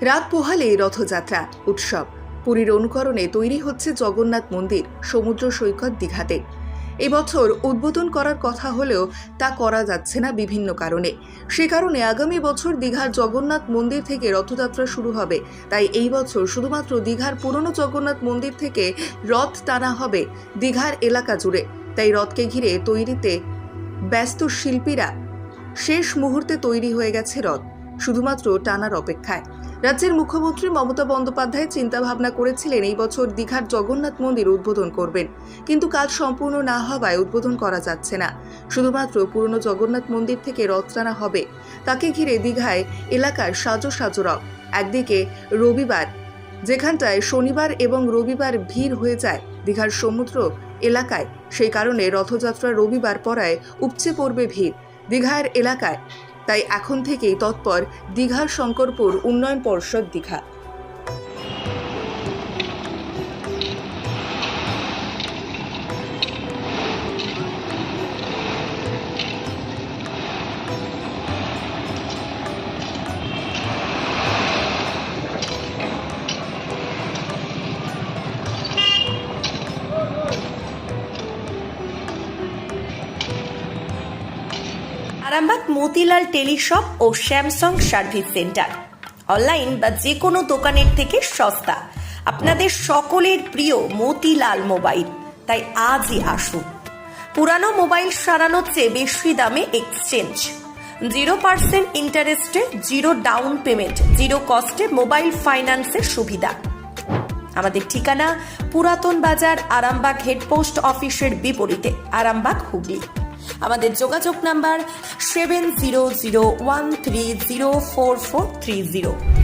রাত পোহালে রথযাত্রা উৎসব পুরীর অনুকরণে তৈরি হচ্ছে জগন্নাথ মন্দির সমুদ্র সৈকত দীঘাতে। এবছর উদ্বোধন করার কথা হলেও তা করা যাচ্ছে না বিভিন্ন কারণে। সে কারণে আগামী বছর দীঘার জগন্নাথ মন্দির থেকে রথযাত্রা শুরু হবে। তাই এই বছর শুধুমাত্র দীঘার পুরনো জগন্নাথ মন্দির থেকে রথ টানা হবে দীঘার এলাকা জুড়ে। তাই রথকে ঘিরে তৈরিতে ব্যস্ত শিল্পীরা। শেষ মুহূর্তে তৈরি হয়ে গেছে রথ, শুধুমাত্র টানার অপেক্ষায়। রাজ্যের মুখ্যমন্ত্রী মমতা বন্দ্যোপাধ্যায় চিন্তা ভাবনা করেছিলেন এই বছর দীঘার জগন্নাথ মন্দির উদ্বোধন করবেন, কিন্তু কাজ সম্পূর্ণ না হওয়ায় উদ্বোধন করা যাচ্ছে না। শুধুমাত্র পুরনো জগন্নাথ মন্দির থেকে রথ টানা হবে। তাকে ঘিরে দীঘায় এলাকার সাজো সাজো রথ। একদিকে রবিবার, যেখানটায় শনিবার এবং রবিবার ভিড় হয়ে যায় দীঘার সমুদ্র এলাকায়, সেই কারণে রথযাত্রা রবিবার পড়ায় উপচে পড়বে ভিড় দীঘার এলাকায়। তাই এখন থেকেই তৎপর দীঘার শঙ্করপুর উন্নয়ন পর্ষদ দীঘা। আরামবাগ মতিলাল টেলিশপ ও স্যামসাং সার্ভিস সেন্টার, অনলাইন বা যে কোনো দোকানের থেকে সস্তা। আপনাদের সকলের প্রিয় মতিলাল মোবাইল, তাই আজই আসুন। পুরানো মোবাইল সারানোর চেয়ে বেশি দামে এক্সচেঞ্জ, 0% ইন্টারেস্টে, 0 ডাউন পেমেন্ট, 0 কস্টে মোবাইল ফাইন্যান্সের সুবিধা। আমাদের ঠিকানা পুরাতন বাজার, আরামবাগ হেডপোস্ট অফিসের বিপরীতে, আরামবাগ, হুগলি। আমাদের যোগাযোগ নাম্বার 7001304430।